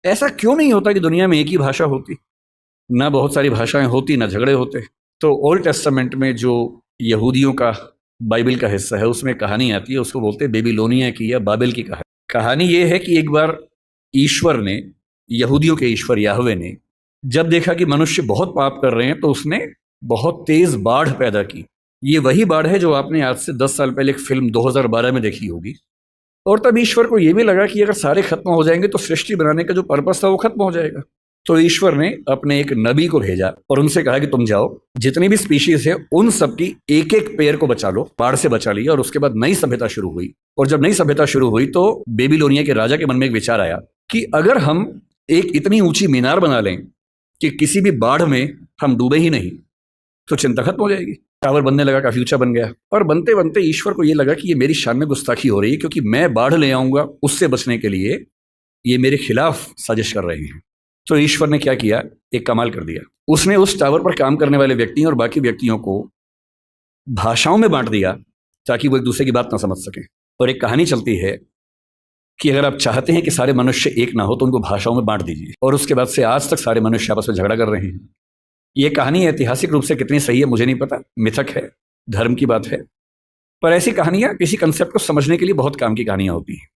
ऐसा क्यों नहीं होता कि दुनिया में एक ही भाषा होती, ना बहुत सारी भाषाएं होती, ना झगड़े होते। तो ओल्ड टेस्टामेंट में जो यहूदियों का बाइबल का हिस्सा है उसमें कहानी आती है, उसको बोलते हैं बेबीलोनिया की या बाबिल की कहानी। कहानी ये है कि एक बार ईश्वर ने, यहूदियों के ईश्वर याहवे ने, जब देखा कि मनुष्य बहुत पाप कर रहे हैं तो उसने बहुत तेज बाढ़ पैदा की। ये वही बाढ़ है जो आपने आज से 10 साल पहले एक फिल्म 2012 में देखी होगी। और तब ईश्वर को यह भी लगा कि अगर सारे खत्म हो जाएंगे तो सृष्टि बनाने का जो पर्पस था वो खत्म हो जाएगा। तो ईश्वर ने अपने एक नबी को भेजा और उनसे कहा कि तुम जाओ, जितनी भी स्पीशीज है उन सब की एक एक पेड़ को बचा लो। बाढ़ से बचा लिया और उसके बाद नई सभ्यता शुरू हुई। और जब नई सभ्यता शुरू हुई तो बेबीलोनिया के राजा के मन में एक विचार आया कि अगर हम एक इतनी ऊंची मीनार बना लें कि किसी भी बाढ़ में हम डूबे ही नहीं तो चिंता खत्म हो जाएगी। टावर बनने लगा, काफी ऊंचा बन गया। और बनते बनते ईश्वर को यह लगा कि ये मेरी शान में गुस्ताखी हो रही है, क्योंकि मैं बाढ़ ले आऊंगा उससे बचने के लिए ये मेरे खिलाफ साजिश कर रहे हैं। तो ईश्वर ने क्या किया, एक कमाल कर दिया। उसने उस टावर पर काम करने वाले व्यक्ति और बाकी व्यक्तियों को भाषाओं में बांट दिया ताकि वो एक दूसरे की बात ना समझ सके। और एक कहानी चलती है कि अगर आप चाहते हैं कि सारे मनुष्य एक ना हो तो उनको भाषाओं में बांट दीजिए। और उसके बाद से आज तक सारे मनुष्य आपस में झगड़ा कर रहे हैं। ये कहानी ऐतिहासिक रूप से कितनी सही है मुझे नहीं पता, मिथक है, धर्म की बात है, पर ऐसी कहानियां किसी कंसेप्ट को समझने के लिए बहुत काम की कहानियां होती हैं।